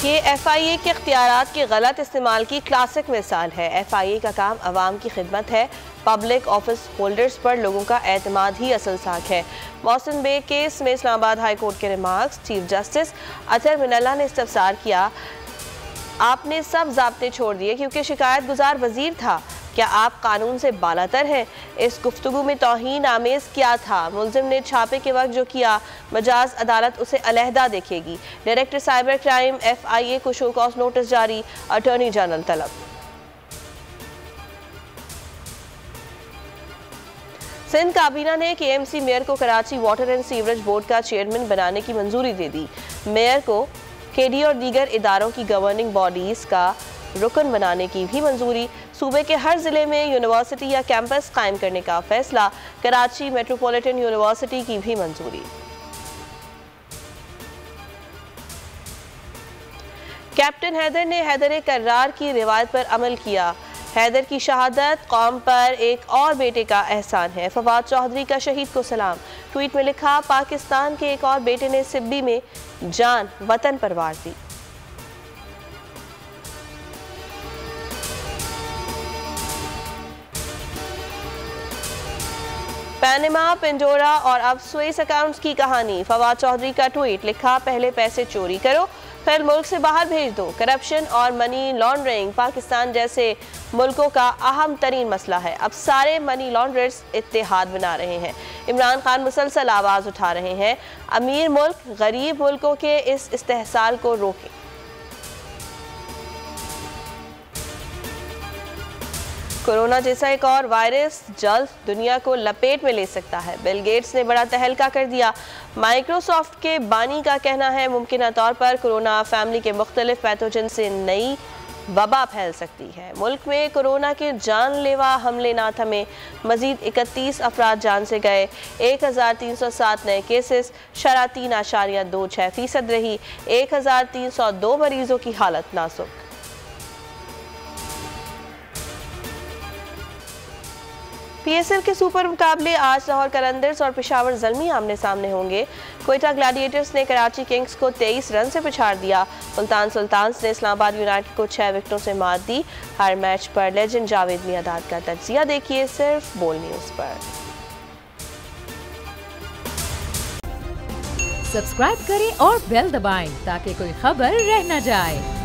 ये FIA के इख्तियारात के गलत इस्तेमाल की क्लासिक मिसाल है। FIA का काम अवाम की खिदमत है। पब्लिक ऑफिस होल्डर्स पर लोगों का एतमाद ही असल साख है। मोहसिन बेग केस में इस्लामाबाद हाई कोर्ट के रिमार्क्स। चीफ जस्टिस अतर मिनल्ला ने इस्तफसार किया, आपने सब ज़ाब्ते छोड़ दिए क्योंकि शिकायत गुजार वजीर था। क्या आप कानून से बालातर हैं? इस गुफ्तगू में तौहीन आमेज क्या था? मुलजिम ने छापे के वक्त जो किया, मजाज अदालत उसे अलहदा देखेगी। डायरेक्टर साइबर क्राइम FIA को शो कॉज नोटिस जारी, अटॉर्नी जनरल तलब। सिंध काबीना ने KMC मेयर को Karachi water and sewerage board का चेयरमैन बनाने की मंजूरी दे दी। मेयर को KD और दीगर इदारों की गवर्निंग बॉडीज का रुकन बनाने की भी मंजूरी। सूबे के हर जिले में यूनिवर्सिटी या कैंपस कायम करने का फैसला। कराची मेट्रोपॉलिटन यूनिवर्सिटी की भी मंजूरी। कैप्टन हैदर ने हैदर कर्रार की रिवायत पर अमल किया। हैदर की शहादत कौम पर एक और बेटे का एहसान है। फवाद चौधरी का शहीद को सलाम। ट्वीट में लिखा, पाकिस्तान के एक और बेटे ने सिब्बी में जान वतन पर वार दी। पैनमा, पेंडोरा और अब स्विस अकाउंट्स की कहानी। फवाद चौधरी का ट्वीट, लिखा, पहले पैसे चोरी करो फिर मुल्क से बाहर भेज दो। करप्शन और मनी लॉन्ड्रिंग पाकिस्तान जैसे मुल्कों का अहम तरीन मसला है। अब सारे मनी लॉन्ड्रर्स इत्तेहाद बना रहे हैं। इमरान खान मुसलसल आवाज़ उठा रहे हैं, अमीर मुल्क गरीब मुल्कों के इस इस्तेहसाल को रोकें। कोरोना जैसा एक और वायरस जल्द दुनिया को लपेट में ले सकता है। बिल गेट्स ने बड़ा तहलका कर दिया। माइक्रोसॉफ्ट के बानी का कहना है, मुमकिन तौर पर कोरोना फैमिली के मुख्तलिफ पैथोजन से नई वबा फैल सकती है। मुल्क में कोरोना के जानलेवा हमले ना थमे, मजीद 31 अफराद जान से गए। 1307 नए केसेस, शरह 3.26% रही। 1302 मरीजों की हालत नाजुक। PSL के सुपर मुकाबले आज लाहौर कलंदर्स और पेशावर ज़ल्मी आमने सामने होंगे। क्वेटा ग्लैडिएटर्स ने कराची किंग्स को 23 रन से पिछाड़ दिया। मुल्तान सुल्तान्स ने इस्लामाबाद यूनाइटेड को 6 विकेटों से मात दी। हर मैच पर लेजेंड जावेद मियांदाद का तज्जिया देखिए सिर्फ बोल न्यूज़ पर। सब्सक्राइब करें और बेल दबाएं ताकि कोई खबर रह न जाए।